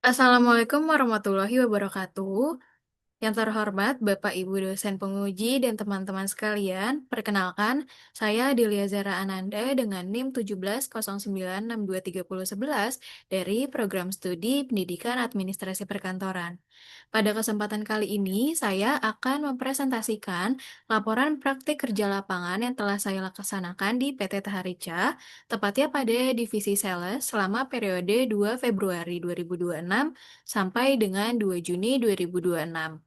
Assalamualaikum warahmatullahi wabarakatuh. Yang terhormat Bapak Ibu dosen penguji dan teman-teman sekalian, perkenalkan, saya Delia Zara Ananda dengan NIM 1709623011 dari Program Studi Pendidikan Administrasi Perkantoran. Pada kesempatan kali ini, saya akan mempresentasikan laporan praktik kerja lapangan yang telah saya laksanakan di PT Taharica, tepatnya pada Divisi Sales selama periode 2 Februari 2026 sampai dengan 2 Juni 2026.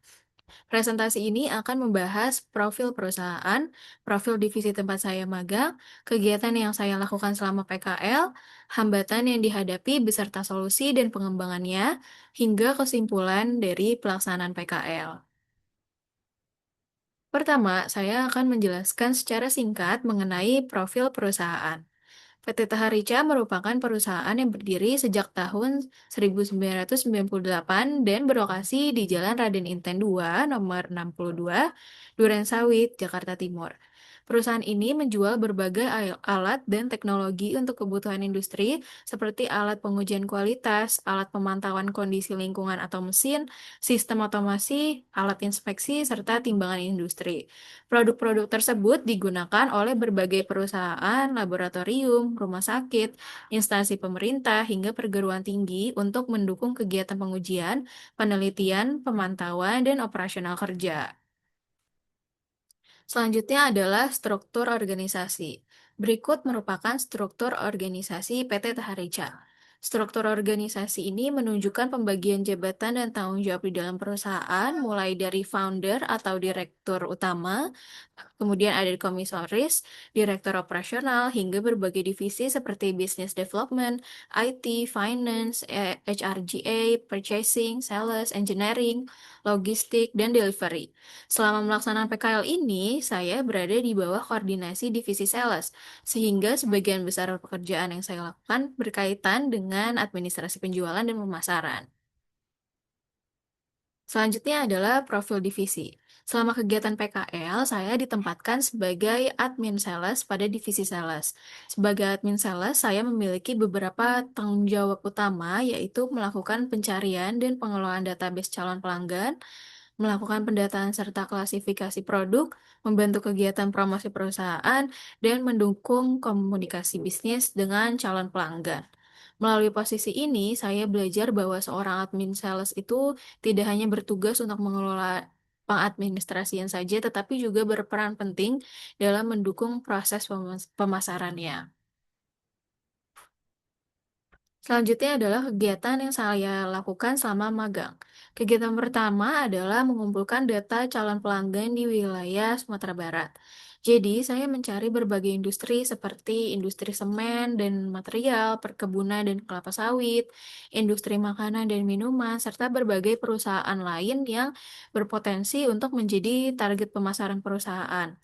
Presentasi ini akan membahas profil perusahaan, profil divisi tempat saya magang, kegiatan yang saya lakukan selama PKL, hambatan yang dihadapi beserta solusi dan pengembangannya, hingga kesimpulan dari pelaksanaan PKL. Pertama, saya akan menjelaskan secara singkat mengenai profil perusahaan. PT Taharica merupakan perusahaan yang berdiri sejak tahun 1998 dan berlokasi di Jalan Raden Inten 2, nomor 62, Durensawit, Jakarta Timur. Perusahaan ini menjual berbagai alat dan teknologi untuk kebutuhan industri seperti alat pengujian kualitas, alat pemantauan kondisi lingkungan atau mesin, sistem otomasi, alat inspeksi, serta timbangan industri. Produk-produk tersebut digunakan oleh berbagai perusahaan, laboratorium, rumah sakit, instansi pemerintah, hingga perguruan tinggi untuk mendukung kegiatan pengujian, penelitian, pemantauan, dan operasional kerja. Selanjutnya adalah struktur organisasi. Berikut merupakan struktur organisasi PT Taharica. Struktur organisasi ini menunjukkan pembagian jabatan dan tanggung jawab di dalam perusahaan, mulai dari founder atau direktur utama, kemudian ada komisaris, direktur operasional, hingga berbagai divisi seperti business development, IT, finance, HRGA, purchasing, sales, engineering, logistik, dan delivery. Selama melaksanakan PKL ini, saya berada di bawah koordinasi divisi sales, sehingga sebagian besar pekerjaan yang saya lakukan berkaitan dengan administrasi penjualan dan pemasaran. Selanjutnya adalah profil divisi. Selama kegiatan PKL, saya ditempatkan sebagai admin sales pada divisi sales. Sebagai admin sales, saya memiliki beberapa tanggung jawab utama, yaitu melakukan pencarian dan pengelolaan database calon pelanggan, melakukan pendataan serta klasifikasi produk, membantu kegiatan promosi perusahaan, dan mendukung komunikasi bisnis dengan calon pelanggan. Melalui posisi ini, saya belajar bahwa seorang admin sales itu tidak hanya bertugas untuk mengelola pengadministrasian saja, tetapi juga berperan penting dalam mendukung proses pemasarannya. Selanjutnya adalah kegiatan yang saya lakukan selama magang. Kegiatan pertama adalah mengumpulkan data calon pelanggan di wilayah Sumatera Barat. Jadi, saya mencari berbagai industri seperti industri semen dan material, perkebunan dan kelapa sawit, industri makanan dan minuman, serta berbagai perusahaan lain yang berpotensi untuk menjadi target pemasaran perusahaan.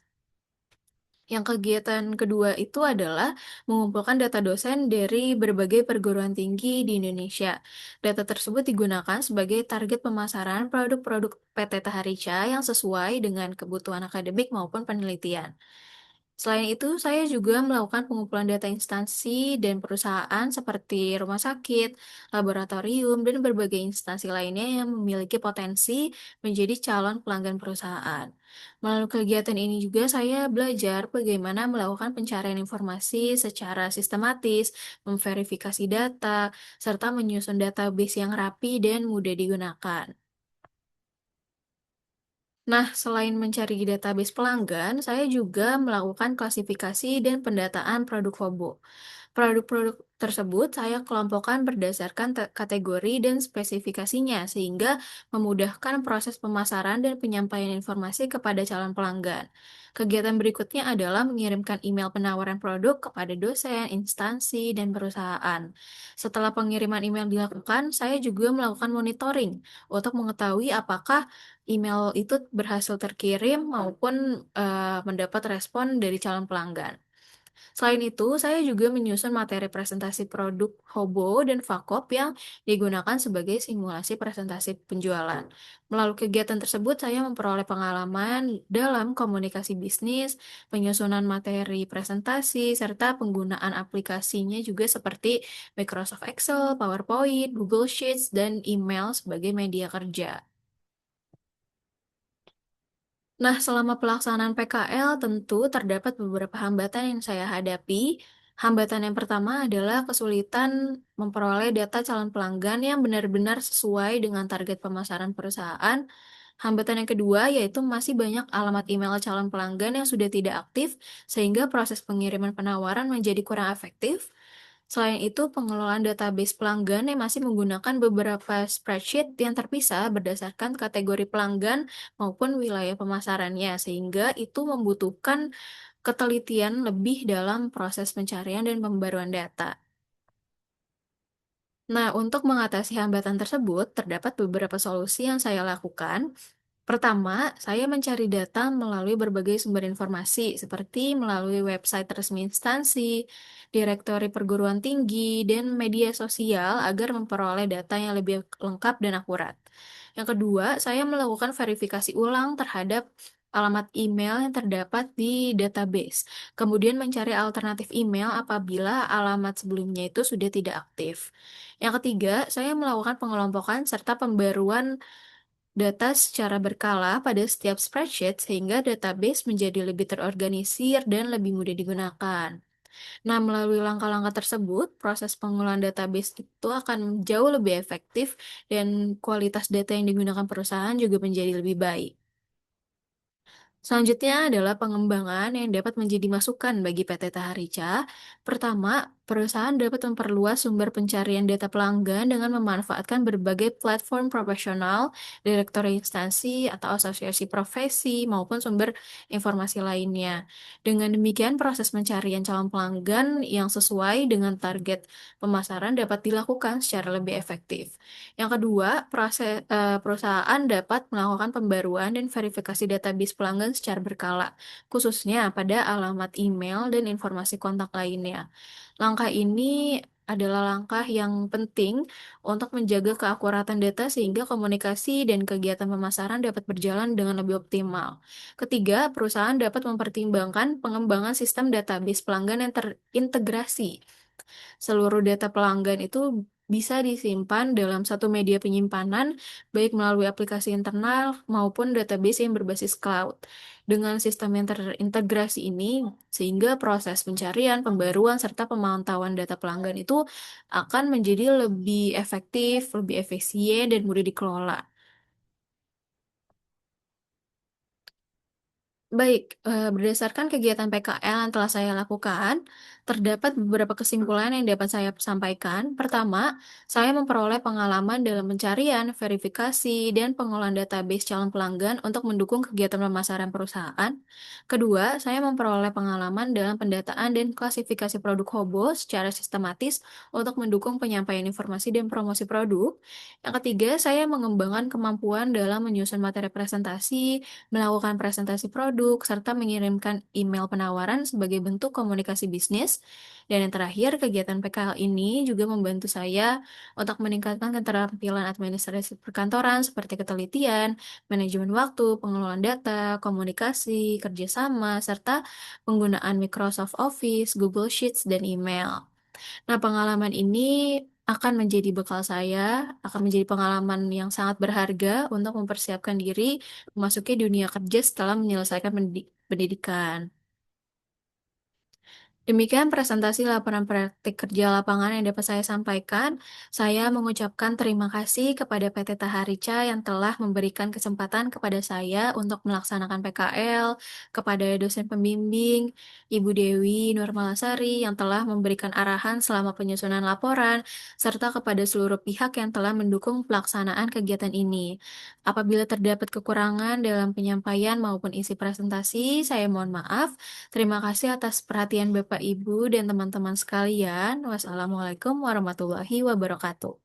Yang kegiatan kedua itu adalah mengumpulkan data dosen dari berbagai perguruan tinggi di Indonesia. Data tersebut digunakan sebagai target pemasaran produk-produk PT Taharica yang sesuai dengan kebutuhan akademik maupun penelitian. Selain itu, saya juga melakukan pengumpulan data instansi dan perusahaan seperti rumah sakit, laboratorium, dan berbagai instansi lainnya yang memiliki potensi menjadi calon pelanggan perusahaan. Melalui kegiatan ini juga saya belajar bagaimana melakukan pencarian informasi secara sistematis, memverifikasi data, serta menyusun database yang rapi dan mudah digunakan. Nah, selain mencari database pelanggan, saya juga melakukan klasifikasi dan pendataan produk Hobo. Produk-produk tersebut saya kelompokkan berdasarkan kategori dan spesifikasinya, sehingga memudahkan proses pemasaran dan penyampaian informasi kepada calon pelanggan. Kegiatan berikutnya adalah mengirimkan email penawaran produk kepada dosen, instansi, dan perusahaan. Setelah pengiriman email dilakukan, saya juga melakukan monitoring untuk mengetahui apakah email itu berhasil terkirim maupun mendapat respon dari calon pelanggan. Selain itu, saya juga menyusun materi presentasi produk Hobo dan Fakop yang digunakan sebagai simulasi presentasi penjualan. Melalui kegiatan tersebut, saya memperoleh pengalaman dalam komunikasi bisnis, penyusunan materi presentasi, serta penggunaan aplikasinya juga seperti Microsoft Excel, PowerPoint, Google Sheets, dan email sebagai media kerja. Nah, selama pelaksanaan PKL tentu terdapat beberapa hambatan yang saya hadapi. Hambatan yang pertama adalah kesulitan memperoleh data calon pelanggan yang benar-benar sesuai dengan target pemasaran perusahaan. Hambatan yang kedua yaitu masih banyak alamat email calon pelanggan yang sudah tidak aktif, sehingga proses pengiriman penawaran menjadi kurang efektif. Selain itu, pengelolaan database pelanggan yang masih menggunakan beberapa spreadsheet yang terpisah berdasarkan kategori pelanggan maupun wilayah pemasarannya, sehingga itu membutuhkan ketelitian lebih dalam proses pencarian dan pembaruan data. Nah, untuk mengatasi hambatan tersebut, terdapat beberapa solusi yang saya lakukan. Pertama, saya mencari data melalui berbagai sumber informasi, seperti melalui website resmi instansi, direktori perguruan tinggi, dan media sosial agar memperoleh data yang lebih lengkap dan akurat. Yang kedua, saya melakukan verifikasi ulang terhadap alamat email yang terdapat di database, kemudian mencari alternatif email apabila alamat sebelumnya itu sudah tidak aktif. Yang ketiga, saya melakukan pengelompokan serta pembaruan data secara berkala pada setiap spreadsheet sehingga database menjadi lebih terorganisir dan lebih mudah digunakan. Nah, melalui langkah-langkah tersebut, proses pengolahan database itu akan jauh lebih efektif dan kualitas data yang digunakan perusahaan juga menjadi lebih baik. Selanjutnya adalah pengembangan yang dapat menjadi masukan bagi PT Taharica. Pertama, perusahaan dapat memperluas sumber pencarian data pelanggan dengan memanfaatkan berbagai platform profesional, direktori instansi atau asosiasi profesi, maupun sumber informasi lainnya. Dengan demikian, proses pencarian calon pelanggan yang sesuai dengan target pemasaran dapat dilakukan secara lebih efektif. Yang kedua, perusahaan dapat melakukan pembaruan dan verifikasi database pelanggan secara berkala, khususnya pada alamat email dan informasi kontak lainnya. Langkah ini adalah langkah yang penting untuk menjaga keakuratan data sehingga komunikasi dan kegiatan pemasaran dapat berjalan dengan lebih optimal. Ketiga, perusahaan dapat mempertimbangkan pengembangan sistem database pelanggan yang terintegrasi. Seluruh data pelanggan itu bisa disimpan dalam satu media penyimpanan, baik melalui aplikasi internal maupun database yang berbasis cloud. Dengan sistem yang terintegrasi ini, sehingga proses pencarian, pembaruan, serta pemantauan data pelanggan itu akan menjadi lebih efektif, lebih efisien, dan mudah dikelola. Baik, berdasarkan kegiatan PKL yang telah saya lakukan, terdapat beberapa kesimpulan yang dapat saya sampaikan. Pertama, saya memperoleh pengalaman dalam pencarian, verifikasi, dan pengolahan database calon pelanggan untuk mendukung kegiatan pemasaran perusahaan. Kedua, saya memperoleh pengalaman dalam pendataan dan klasifikasi produk Hobo secara sistematis untuk mendukung penyampaian informasi dan promosi produk. Yang ketiga, saya mengembangkan kemampuan dalam menyusun materi presentasi, melakukan presentasi produk, serta mengirimkan email penawaran sebagai bentuk komunikasi bisnis. Dan yang terakhir, kegiatan PKL ini juga membantu saya untuk meningkatkan keterampilan administrasi perkantoran seperti ketelitian, manajemen waktu, pengelolaan data, komunikasi, kerjasama, serta penggunaan Microsoft Office, Google Sheets, dan email. Nah, pengalaman ini akan menjadi bekal saya, akan menjadi pengalaman yang sangat berharga untuk mempersiapkan diri memasuki dunia kerja setelah menyelesaikan pendidikan. Demikian presentasi laporan praktik kerja lapangan yang dapat saya sampaikan. Saya mengucapkan terima kasih kepada PT Taharica yang telah memberikan kesempatan kepada saya untuk melaksanakan PKL, kepada dosen pembimbing, Ibu Dewi Nurmalasari yang telah memberikan arahan selama penyusunan laporan, serta kepada seluruh pihak yang telah mendukung pelaksanaan kegiatan ini. Apabila terdapat kekurangan dalam penyampaian maupun isi presentasi, saya mohon maaf. Terima kasih atas perhatian Bapak, Ibu, dan teman-teman sekalian. Wassalamualaikum warahmatullahi wabarakatuh.